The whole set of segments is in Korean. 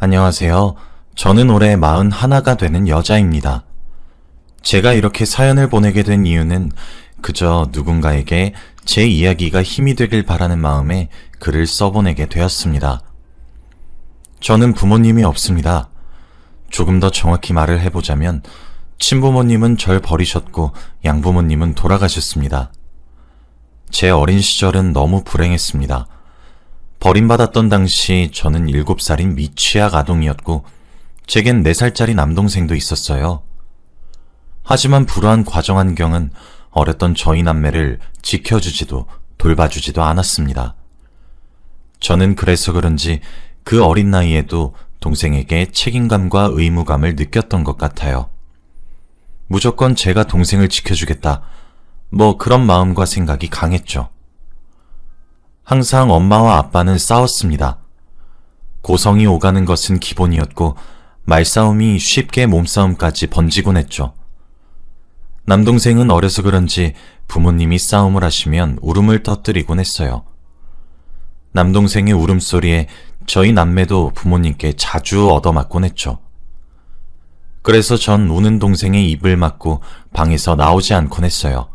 안녕하세요. 저는 올해 41가 되는 여자입니다. 제가 이렇게 사연을 보내게 된 이유는 그저 누군가에게 제 이야기가 힘이 되길 바라는 마음에 글을 써보내게 되었습니다. 저는 부모님이 없습니다. 조금 더 정확히 말을 해보자면 친부모님은 절 버리셨고 양부모님은 돌아가셨습니다. 제 어린 시절은 너무 불행했습니다. 버림받았던 당시 저는 7살인 미취학 아동이었고 제겐 4살짜리 남동생도 있었어요. 하지만 불우한 가정 환경은 어렸던 저희 남매를 지켜주지도 돌봐주지도 않았습니다. 저는 그래서 그런지 그 어린 나이에도 동생에게 책임감과 의무감을 느꼈던 것 같아요. 무조건 제가 동생을 지켜주겠다. 그런 마음과 생각이 강했죠. 항상 엄마와 아빠는 싸웠습니다. 고성이 오가는 것은 기본이었고 말싸움이 쉽게 몸싸움까지 번지곤 했죠. 남동생은 어려서 그런지 부모님이 싸움을 하시면 울음을 터뜨리곤 했어요. 남동생의 울음소리에 저희 남매도 부모님께 자주 얻어맞곤 했죠. 그래서 전 우는 동생의 입을 막고 방에서 나오지 않곤 했어요.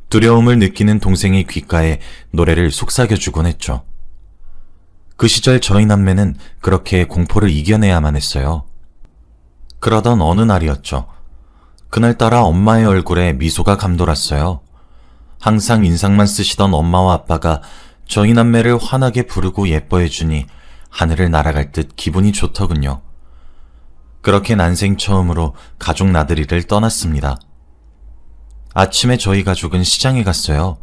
두려움을 느끼는 동생의 귓가에 노래를 속삭여주곤 했죠. 그 시절 저희 남매는 그렇게 공포를 이겨내야만 했어요. 그러던 어느 날이었죠. 그날따라 엄마의 얼굴에 미소가 감돌았어요. 항상 인상만 쓰시던 엄마와 아빠가 저희 남매를 환하게 부르고 예뻐해주니 하늘을 날아갈 듯 기분이 좋더군요. 그렇게 난생 처음으로 가족 나들이를 떠났습니다. 아침에 저희 가족은 시장에 갔어요.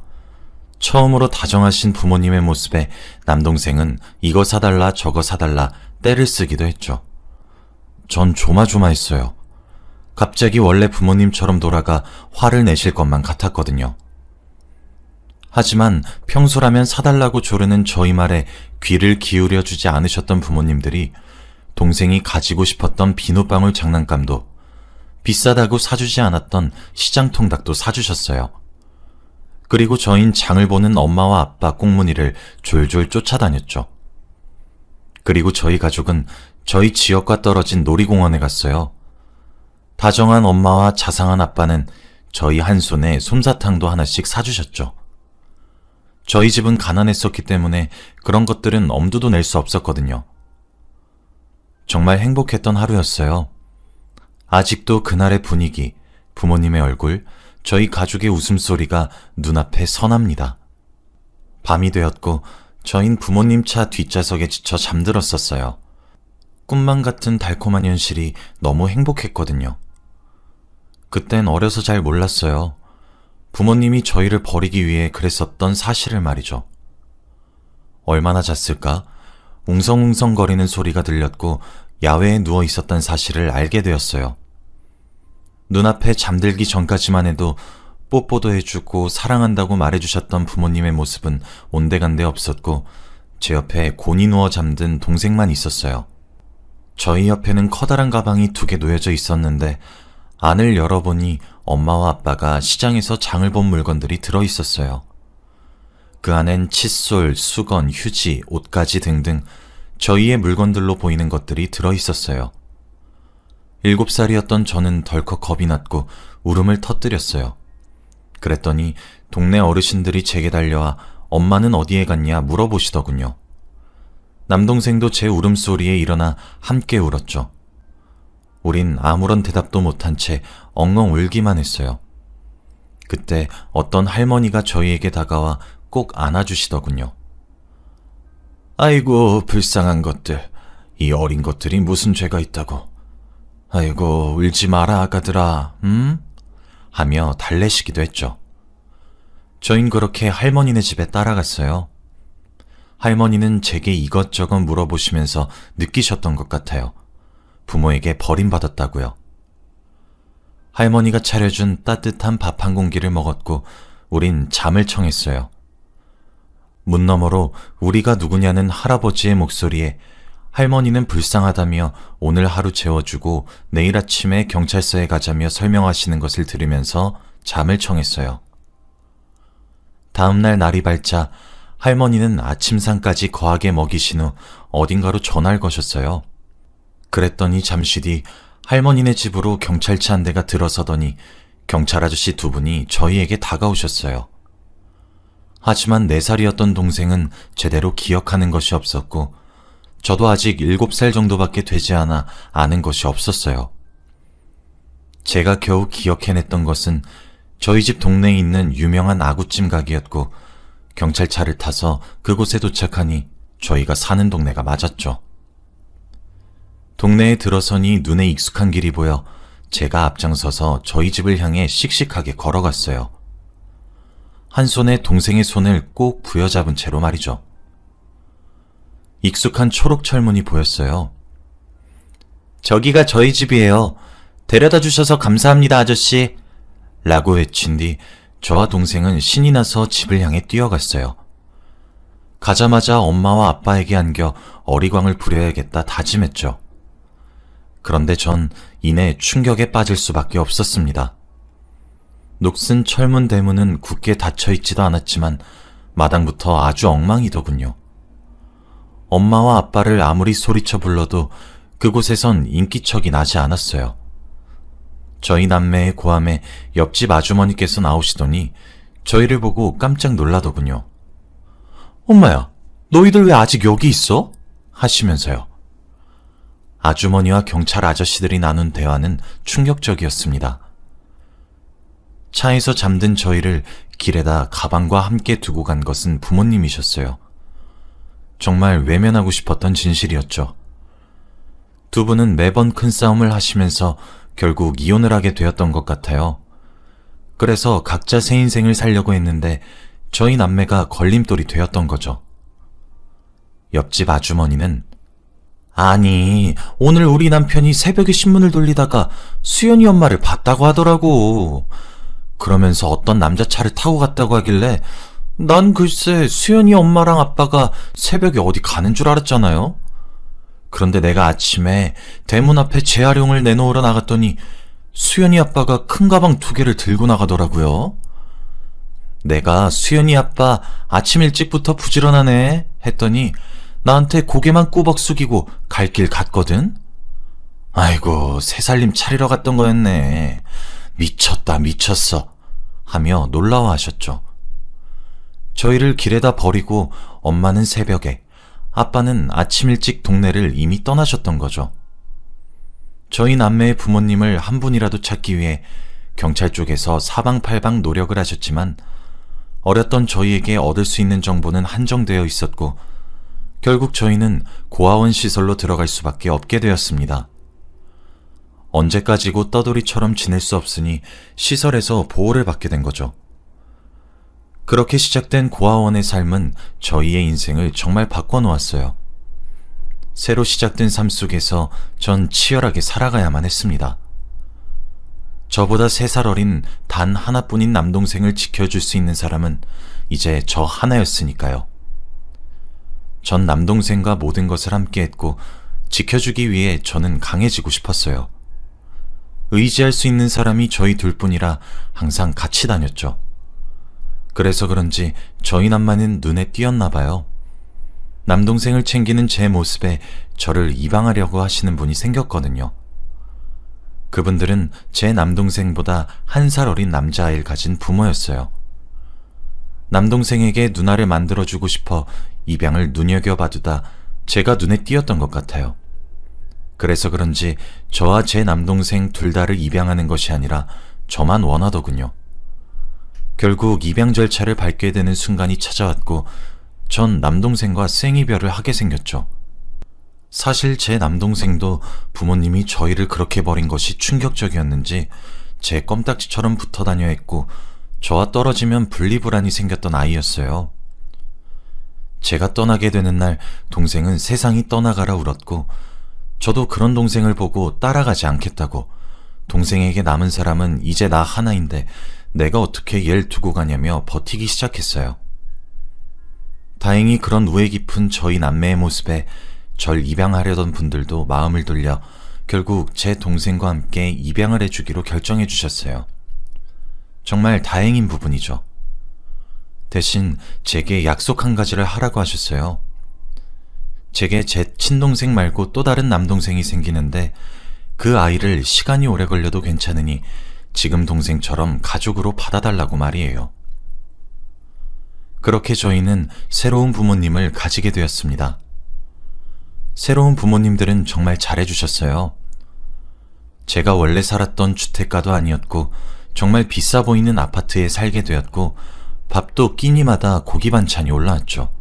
처음으로 다정하신 부모님의 모습에 남동생은 이거 사달라 저거 사달라 떼를 쓰기도 했죠. 전 조마조마했어요. 갑자기 원래 부모님처럼 돌아가 화를 내실 것만 같았거든요. 하지만 평소라면 사달라고 조르는 저희 말에 귀를 기울여 주지 않으셨던 부모님들이 동생이 가지고 싶었던 비눗방울 장난감도 비싸다고 사주지 않았던 시장 통닭도 사주셨어요. 그리고 저흰 장을 보는 엄마와 아빠 꽁무니를 졸졸 쫓아다녔죠. 그리고 저희 가족은 저희 지역과 떨어진 놀이공원에 갔어요. 다정한 엄마와 자상한 아빠는 저희 한 손에 솜사탕도 하나씩 사주셨죠. 저희 집은 가난했었기 때문에 그런 것들은 엄두도 낼 수 없었거든요. 정말 행복했던 하루였어요. 아직도 그날의 분위기, 부모님의 얼굴, 저희 가족의 웃음소리가 눈앞에 선합니다. 밤이 되었고 저흰 부모님 차 뒷좌석에 지쳐 잠들었었어요. 꿈만 같은 달콤한 현실이 너무 행복했거든요. 그땐 어려서 잘 몰랐어요. 부모님이 저희를 버리기 위해 그랬었던 사실을 말이죠. 얼마나 잤을까? 웅성웅성거리는 소리가 들렸고 야외에 누워 있었던 사실을 알게 되었어요. 눈앞에 잠들기 전까지만 해도 뽀뽀도 해주고 사랑한다고 말해주셨던 부모님의 모습은 온데간데 없었고 제 옆에 곤히 누워 잠든 동생만 있었어요. 저희 옆에는 커다란 가방이 2개 놓여져 있었는데 안을 열어보니 엄마와 아빠가 시장에서 장을 본 물건들이 들어있었어요. 그 안엔 칫솔, 수건, 휴지, 옷가지 등등 저희의 물건들로 보이는 것들이 들어있었어요. 7살이었던 저는 덜컥 겁이 났고 울음을 터뜨렸어요. 그랬더니 동네 어르신들이 제게 달려와 엄마는 어디에 갔냐 물어보시더군요. 남동생도 제 울음소리에 일어나 함께 울었죠. 우린 아무런 대답도 못한 채 엉엉 울기만 했어요. 그때 어떤 할머니가 저희에게 다가와 꼭 안아주시더군요. 아이고 불쌍한 것들, 이 어린 것들이 무슨 죄가 있다고. 아이고 울지 마라 아가들아, 하며 달래시기도 했죠. 저흰 그렇게 할머니네 집에 따라갔어요. 할머니는 제게 이것저것 물어보시면서 느끼셨던 것 같아요. 부모에게 버림받았다고요. 할머니가 차려준 따뜻한 밥 한 공기를 먹었고 우린 잠을 청했어요. 문 너머로 우리가 누구냐는 할아버지의 목소리에 할머니는 불쌍하다며 오늘 하루 재워주고 내일 아침에 경찰서에 가자며 설명하시는 것을 들으면서 잠을 청했어요. 다음날 날이 밝자 할머니는 아침상까지 거하게 먹이신 후 어딘가로 전화를 거셨어요. 그랬더니 잠시 뒤 할머니네 집으로 경찰차 한 대가 들어서더니 경찰 아저씨 두 분이 저희에게 다가오셨어요. 하지만 4살이었던 동생은 제대로 기억하는 것이 없었고 저도 아직 7살 정도밖에 되지 않아 아는 것이 없었어요. 제가 겨우 기억해냈던 것은 저희 집 동네에 있는 유명한 아구찜 가게였고 경찰차를 타서 그곳에 도착하니 저희가 사는 동네가 맞았죠. 동네에 들어서니 눈에 익숙한 길이 보여 제가 앞장서서 저희 집을 향해 씩씩하게 걸어갔어요. 한 손에 동생의 손을 꼭 부여잡은 채로 말이죠. 익숙한 초록 철문이 보였어요. 저기가 저희 집이에요. 데려다 주셔서 감사합니다, 아저씨. 라고 외친 뒤 저와 동생은 신이 나서 집을 향해 뛰어갔어요. 가자마자 엄마와 아빠에게 안겨 어리광을 부려야겠다 다짐했죠. 그런데 전 이내 충격에 빠질 수밖에 없었습니다. 녹슨 철문 대문은 굳게 닫혀있지도 않았지만 마당부터 아주 엉망이더군요. 엄마와 아빠를 아무리 소리쳐 불러도 그곳에선 인기척이 나지 않았어요. 저희 남매의 고함에 옆집 아주머니께서 나오시더니 저희를 보고 깜짝 놀라더군요. 엄마야, 너희들 왜 아직 여기 있어? 하시면서요. 아주머니와 경찰 아저씨들이 나눈 대화는 충격적이었습니다. 차에서 잠든 저희를 길에다 가방과 함께 두고 간 것은 부모님이셨어요. 정말 외면하고 싶었던 진실이었죠. 두 분은 매번 큰 싸움을 하시면서 결국 이혼을 하게 되었던 것 같아요. 그래서 각자 새 인생을 살려고 했는데 저희 남매가 걸림돌이 되었던 거죠. 옆집 아주머니는 아니, 오늘 우리 남편이 새벽에 신문을 돌리다가 수연이 엄마를 봤다고 하더라고. 그러면서 어떤 남자 차를 타고 갔다고 하길래 난 글쎄 수연이 엄마랑 아빠가 새벽에 어디 가는 줄 알았잖아요. 그런데 내가 아침에 대문 앞에 재활용을 내놓으러 나갔더니 수연이 아빠가 큰 가방 2개를 들고 나가더라고요. 내가 수연이 아빠 아침 일찍부터 부지런하네 했더니 나한테 고개만 꾸벅 숙이고 갈 길 갔거든. 아이고, 새살림 차리러 갔던 거였네. 미쳤다 미쳤어 하며 놀라워하셨죠. 저희를 길에다 버리고 엄마는 새벽에, 아빠는 아침 일찍 동네를 이미 떠나셨던 거죠. 저희 남매의 부모님을 한 분이라도 찾기 위해 경찰 쪽에서 사방팔방 노력을 하셨지만 어렸던 저희에게 얻을 수 있는 정보는 한정되어 있었고 결국 저희는 고아원 시설로 들어갈 수밖에 없게 되었습니다. 언제까지고 떠돌이처럼 지낼 수 없으니 시설에서 보호를 받게 된 거죠. 그렇게 시작된 고아원의 삶은 저희의 인생을 정말 바꿔놓았어요. 새로 시작된 삶 속에서 전 치열하게 살아가야만 했습니다. 저보다 3살 어린 단 하나뿐인 남동생을 지켜줄 수 있는 사람은 이제 저 하나였으니까요. 전 남동생과 모든 것을 함께 했고 지켜주기 위해 저는 강해지고 싶었어요. 의지할 수 있는 사람이 저희 둘뿐이라 항상 같이 다녔죠. 그래서 그런지 저희 남매는 눈에 띄었나 봐요. 남동생을 챙기는 제 모습에 저를 이방하려고 하시는 분이 생겼거든요. 그분들은 제 남동생보다 1살 어린 남자아이를 가진 부모였어요. 남동생에게 누나를 만들어주고 싶어 입양을 눈여겨봐두다 제가 눈에 띄었던 것 같아요. 그래서 그런지 저와 제 남동생 둘 다를 입양하는 것이 아니라 저만 원하더군요. 결국 입양 절차를 밟게 되는 순간이 찾아왔고 전 남동생과 생이별을 하게 생겼죠. 사실 제 남동생도 부모님이 저희를 그렇게 버린 것이 충격적이었는지 제 껌딱지처럼 붙어 다녀 했고 저와 떨어지면 분리불안이 생겼던 아이였어요. 제가 떠나게 되는 날 동생은 세상이 떠나가라 울었고 저도 그런 동생을 보고 따라가지 않겠다고, 동생에게 남은 사람은 이제 나 하나인데 내가 어떻게 얘를 두고 가냐며 버티기 시작했어요. 다행히 그런 우애 깊은 저희 남매의 모습에 절 입양하려던 분들도 마음을 돌려 결국 제 동생과 함께 입양을 해주기로 결정해 주셨어요. 정말 다행인 부분이죠. 대신 제게 약속 한 가지를 하라고 하셨어요. 제게 제 친동생 말고 또 다른 남동생이 생기는데 그 아이를 시간이 오래 걸려도 괜찮으니 지금 동생처럼 가족으로 받아달라고 말이에요. 그렇게 저희는 새로운 부모님을 가지게 되었습니다. 새로운 부모님들은 정말 잘해주셨어요. 제가 원래 살았던 주택가도 아니었고 정말 비싸 보이는 아파트에 살게 되었고 밥도 끼니마다 고기 반찬이 올라왔죠.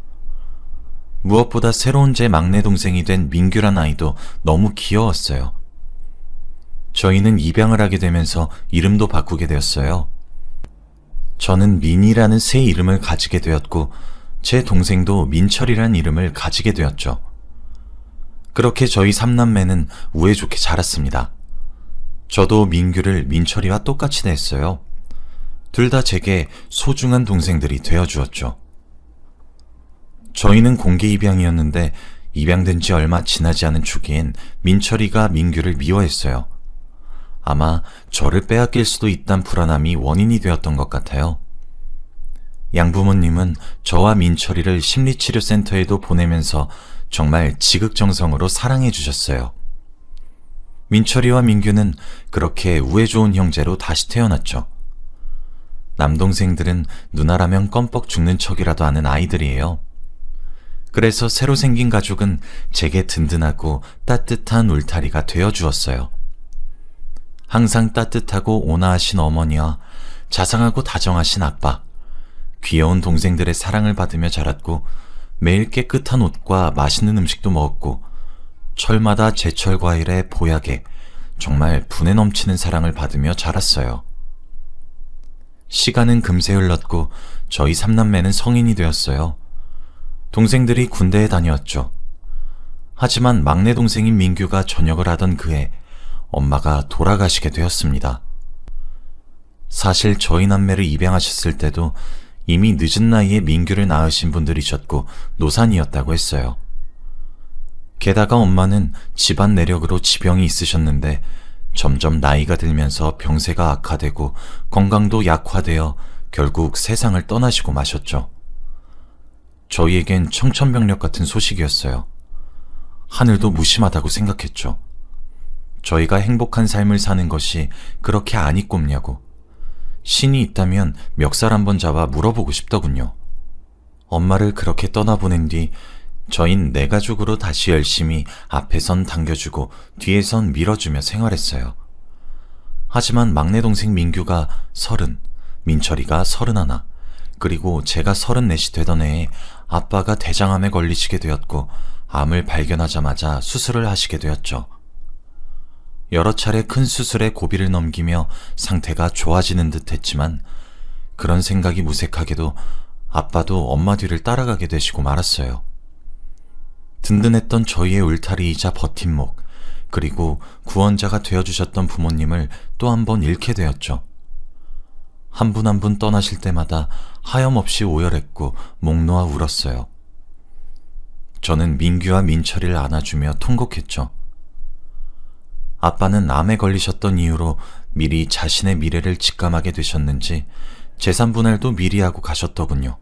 무엇보다 새로운 제 막내 동생이 된 민규란 아이도 너무 귀여웠어요. 저희는 입양을 하게 되면서 이름도 바꾸게 되었어요. 저는 민이라는 새 이름을 가지게 되었고 제 동생도 민철이란 이름을 가지게 되었죠. 그렇게 저희 3남매는 우애 좋게 자랐습니다. 저도 민규를 민철이와 똑같이 냈어요. 둘 다 제게 소중한 동생들이 되어주었죠. 저희는 공개 입양이었는데 입양된 지 얼마 지나지 않은 초기엔 민철이가 민규를 미워했어요. 아마 저를 빼앗길 수도 있다는 불안함이 원인이 되었던 것 같아요. 양부모님은 저와 민철이를 심리치료센터에도 보내면서 정말 지극정성으로 사랑해 주셨어요. 민철이와 민규는 그렇게 우애 좋은 형제로 다시 태어났죠. 남동생들은 누나라면 껌뻑 죽는 척이라도 하는 아이들이에요. 그래서 새로 생긴 가족은 제게 든든하고 따뜻한 울타리가 되어주었어요. 항상 따뜻하고 온화하신 어머니와 자상하고 다정하신 아빠, 귀여운 동생들의 사랑을 받으며 자랐고 매일 깨끗한 옷과 맛있는 음식도 먹었고 철마다 제철 과일에 보약에 정말 분에 넘치는 사랑을 받으며 자랐어요. 시간은 금세 흘렀고 저희 3남매는 성인이 되었어요. 동생들이 군대에 다녀왔죠. 하지만 막내 동생인 민규가 전역을 하던 그해 엄마가 돌아가시게 되었습니다. 사실 저희 남매를 입양하셨을 때도 이미 늦은 나이에 민규를 낳으신 분들이셨고 노산이었다고 했어요. 게다가 엄마는 집안 내력으로 지병이 있으셨는데 점점 나이가 들면서 병세가 악화되고 건강도 약화되어 결국 세상을 떠나시고 마셨죠. 저희에겐 청천벽력 같은 소식이었어요. 하늘도 무심하다고 생각했죠. 저희가 행복한 삶을 사는 것이 그렇게 안 이꼽냐고. 신이 있다면 멱살 한번 잡아 물어보고 싶더군요. 엄마를 그렇게 떠나보낸 뒤 저흰 내 가족으로 다시 열심히 앞에선 당겨주고 뒤에선 밀어주며 생활했어요. 하지만 막내 동생 민규가 30, 민철이가 31, 그리고 제가 34이 되던 해에 아빠가 대장암에 걸리시게 되었고 암을 발견하자마자 수술을 하시게 되었죠. 여러 차례 큰 수술의 고비를 넘기며 상태가 좋아지는 듯 했지만 그런 생각이 무색하게도 아빠도 엄마 뒤를 따라가게 되시고 말았어요. 든든했던 저희의 울타리이자 버팀목, 그리고 구원자가 되어주셨던 부모님을 또 한 번 잃게 되었죠. 한 분 한 분 떠나실 때마다 하염없이 오열했고 목 놓아 울었어요. 저는 민규와 민철이를 안아주며 통곡했죠. 아빠는 암에 걸리셨던 이유로 미리 자신의 미래를 직감하게 되셨는지 재산 분할도 미리 하고 가셨더군요.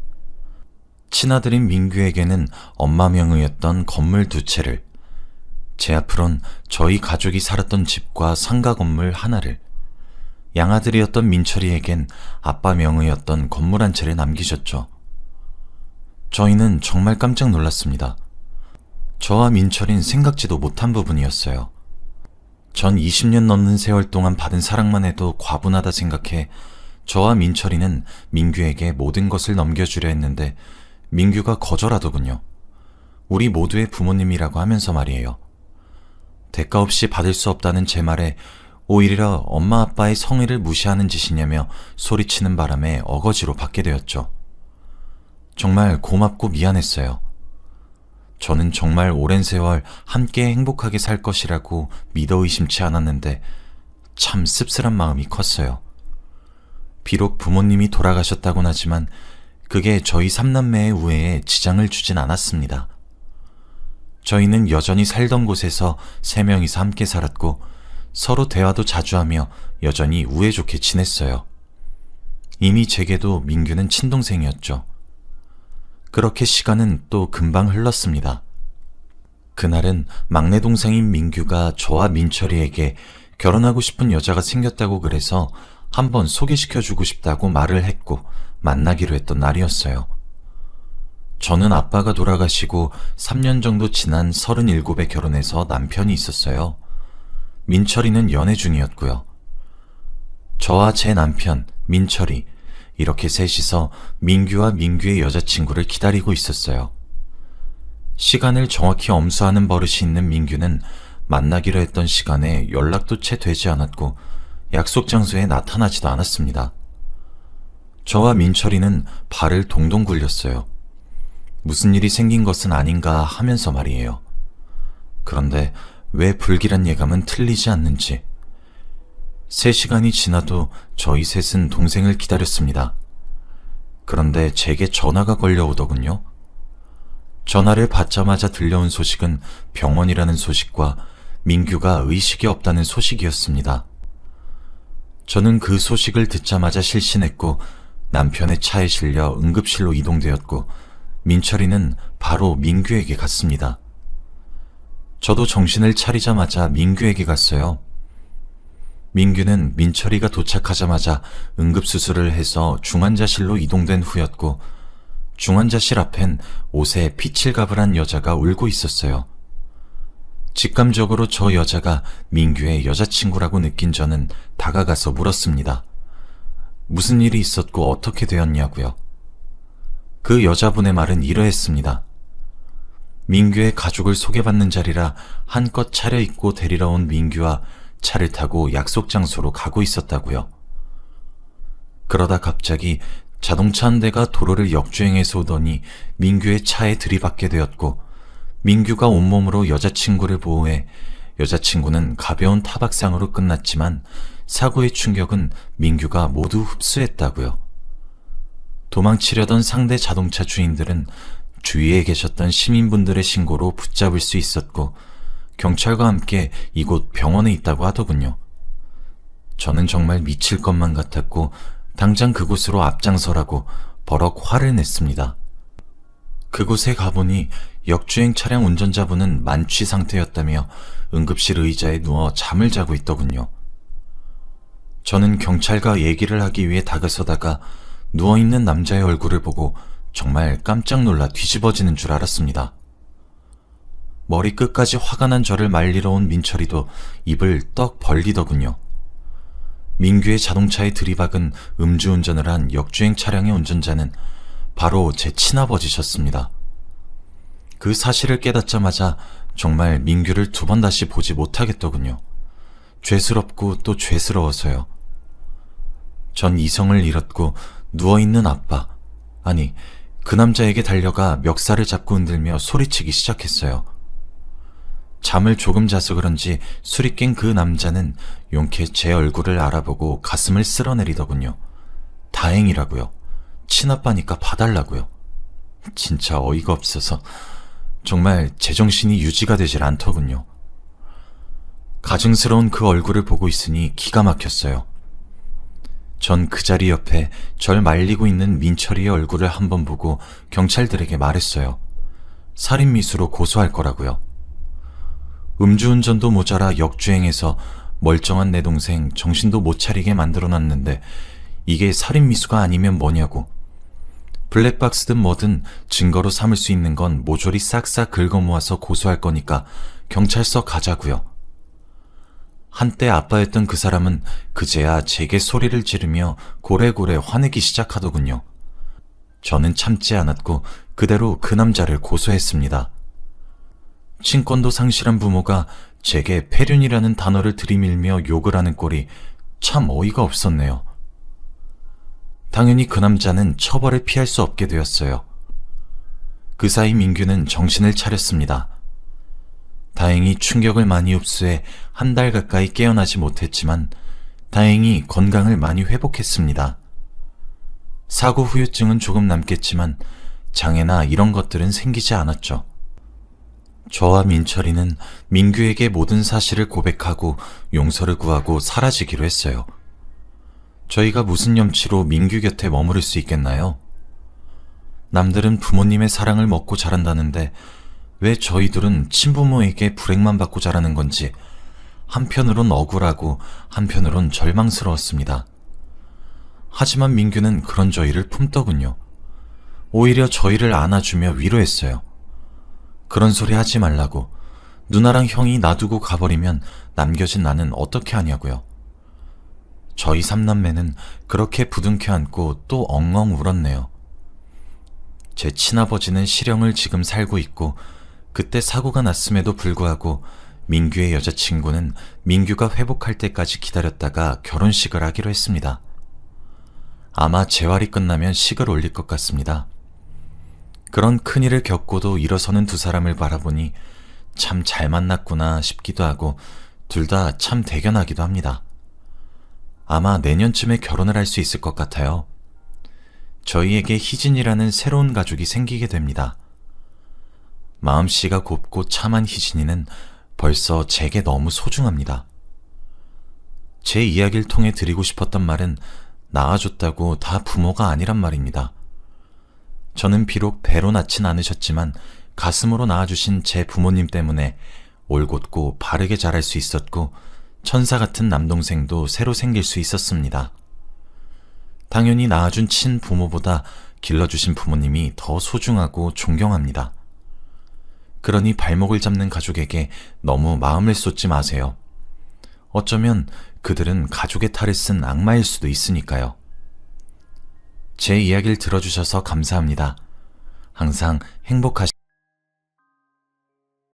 친아들인 민규에게는 엄마 명의였던 건물 2채를, 제 앞으론 저희 가족이 살았던 집과 상가 건물 하나를, 양아들이었던 민철이에겐 아빠 명의였던 건물 1채를 남기셨죠. 저희는 정말 깜짝 놀랐습니다. 저와 민철인 생각지도 못한 부분이었어요. 전 20년 넘는 세월 동안 받은 사랑만 해도 과분하다 생각해 저와 민철이는 민규에게 모든 것을 넘겨주려 했는데 민규가 거절하더군요. 우리 모두의 부모님이라고 하면서 말이에요. 대가 없이 받을 수 없다는 제 말에 오히려 엄마 아빠의 성의를 무시하는 짓이냐며 소리치는 바람에 어거지로 받게 되었죠. 정말 고맙고 미안했어요. 저는 정말 오랜 세월 함께 행복하게 살 것이라고 믿어 의심치 않았는데 참 씁쓸한 마음이 컸어요. 비록 부모님이 돌아가셨다곤 하지만 그게 저희 3남매의 우애에 지장을 주진 않았습니다. 저희는 여전히 살던 곳에서 3명이서 함께 살았고 서로 대화도 자주 하며 여전히 우애 좋게 지냈어요. 이미 제게도 민규는 친동생이었죠. 그렇게 시간은 또 금방 흘렀습니다. 그날은 막내 동생인 민규가 저와 민철이에게 결혼하고 싶은 여자가 생겼다고 그래서 한번 소개시켜주고 싶다고 말을 했고 만나기로 했던 날이었어요. 저는 아빠가 돌아가시고 3년 정도 지난 37에 결혼해서 남편이 있었어요. 민철이는 연애 중이었고요. 저와 제 남편, 민철이 이렇게 셋이서 민규와 민규의 여자친구를 기다리고 있었어요. 시간을 정확히 엄수하는 버릇이 있는 민규는 만나기로 했던 시간에 연락도 채 되지 않았고 약속 장소에 나타나지도 않았습니다. 저와 민철이는 발을 동동 굴렸어요. 무슨 일이 생긴 것은 아닌가 하면서 말이에요. 그런데 왜 불길한 예감은 틀리지 않는지. 3시간이 지나도 저희 셋은 동생을 기다렸습니다. 그런데 제게 전화가 걸려오더군요. 전화를 받자마자 들려온 소식은 병원이라는 소식과 민규가 의식이 없다는 소식이었습니다. 저는 그 소식을 듣자마자 실신했고 남편의 차에 실려 응급실로 이동되었고 민철이는 바로 민규에게 갔습니다. 저도 정신을 차리자마자 민규에게 갔어요. 민규는 민철이가 도착하자마자 응급수술을 해서 중환자실로 이동된 후였고 중환자실 앞엔 옷에 피칠갑을 한 여자가 울고 있었어요. 직감적으로 저 여자가 민규의 여자친구라고 느낀 저는 다가가서 물었습니다. 무슨 일이 있었고 어떻게 되었냐고요. 그 여자분의 말은 이러했습니다. 민규의 가족을 소개받는 자리라 한껏 차려입고 데리러 온 민규와 차를 타고 약속 장소로 가고 있었다고요. 그러다 갑자기 자동차 한 대가 도로를 역주행해서 오더니 민규의 차에 들이받게 되었고 민규가 온몸으로 여자친구를 보호해 여자친구는 가벼운 타박상으로 끝났지만 사고의 충격은 민규가 모두 흡수했다고요. 도망치려던 상대 자동차 주인들은 주위에 계셨던 시민분들의 신고로 붙잡을 수 있었고 경찰과 함께 이곳 병원에 있다고 하더군요. 저는 정말 미칠 것만 같았고 당장 그곳으로 앞장서라고 버럭 화를 냈습니다. 그곳에 가보니 역주행 차량 운전자분은 만취 상태였다며 응급실 의자에 누워 잠을 자고 있더군요. 저는 경찰과 얘기를 하기 위해 다가서다가 누워있는 남자의 얼굴을 보고 정말 깜짝 놀라 뒤집어지는 줄 알았습니다. 머리끝까지 화가 난 저를 말리러 온 민철이도 입을 떡 벌리더군요. 민규의 자동차에 들이박은 음주운전을 한 역주행 차량의 운전자는 바로 제 친아버지셨습니다. 그 사실을 깨닫자마자 정말 민규를 2번 다시 보지 못하겠더군요. 죄스럽고 또 죄스러워서요. 전 이성을 잃었고 누워있는 아빠, 아니 그 남자에게 달려가 멱살을 잡고 흔들며 소리치기 시작했어요. 잠을 조금 자서 그런지 술이 깬 그 남자는 용케 제 얼굴을 알아보고 가슴을 쓸어내리더군요. 다행이라고요. 친아빠니까 봐달라고요. 진짜 어이가 없어서 정말 제정신이 유지가 되질 않더군요. 가증스러운 그 얼굴을 보고 있으니 기가 막혔어요. 전 그 자리 옆에 절 말리고 있는 민철이의 얼굴을 한번 보고 경찰들에게 말했어요. 살인미수로 고소할 거라고요. 음주운전도 모자라 역주행해서 멀쩡한 내 동생 정신도 못 차리게 만들어놨는데 이게 살인미수가 아니면 뭐냐고. 블랙박스든 뭐든 증거로 삼을 수 있는 건 모조리 싹싹 긁어모아서 고소할 거니까 경찰서 가자고요. 한때 아빠였던 그 사람은 그제야 제게 소리를 지르며 고래고래 화내기 시작하더군요. 저는 참지 않았고 그대로 그 남자를 고소했습니다. 친권도 상실한 부모가 제게 폐륜이라는 단어를 들이밀며 욕을 하는 꼴이 참 어이가 없었네요. 당연히 그 남자는 처벌을 피할 수 없게 되었어요. 그 사이 민규는 정신을 차렸습니다. 다행히 충격을 많이 흡수해 1달 가까이 깨어나지 못했지만 다행히 건강을 많이 회복했습니다. 사고 후유증은 조금 남겠지만 장애나 이런 것들은 생기지 않았죠. 저와 민철이는 민규에게 모든 사실을 고백하고 용서를 구하고 사라지기로 했어요. 저희가 무슨 염치로 민규 곁에 머무를 수 있겠나요? 남들은 부모님의 사랑을 먹고 자란다는데 왜 저희들은 친부모에게 불행만 받고 자라는 건지 한편으론 억울하고 한편으론 절망스러웠습니다. 하지만 민규는 그런 저희를 품더군요. 오히려 저희를 안아주며 위로했어요. 그런 소리 하지 말라고. 누나랑 형이 놔두고 가버리면 남겨진 나는 어떻게 하냐고요. 저희 삼남매는 그렇게 부둥켜 안고 또 엉엉 울었네요. 제 친아버지는 실형을 지금 살고 있고 그때 사고가 났음에도 불구하고 민규의 여자친구는 민규가 회복할 때까지 기다렸다가 결혼식을 하기로 했습니다. 아마 재활이 끝나면 식을 올릴 것 같습니다. 그런 큰일을 겪고도 일어서는 두 사람을 바라보니 참 잘 만났구나 싶기도 하고 둘 다 참 대견하기도 합니다. 아마 내년쯤에 결혼을 할 수 있을 것 같아요. 저희에게 희진이라는 새로운 가족이 생기게 됩니다. 마음씨가 곱고 참한 희진이는 벌써 제게 너무 소중합니다. 제 이야기를 통해 드리고 싶었던 말은 낳아줬다고 다 부모가 아니란 말입니다. 저는 비록 배로 낳진 않으셨지만 가슴으로 낳아주신 제 부모님 때문에 올곧고 바르게 자랄 수 있었고 천사 같은 남동생도 새로 생길 수 있었습니다. 당연히 낳아준 친부모보다 길러주신 부모님이 더 소중하고 존경합니다. 그러니 발목을 잡는 가족에게 너무 마음을 쏟지 마세요. 어쩌면 그들은 가족의 탈을 쓴 악마일 수도 있으니까요. 제 이야기를 들어주셔서 감사합니다. 항상 행복하시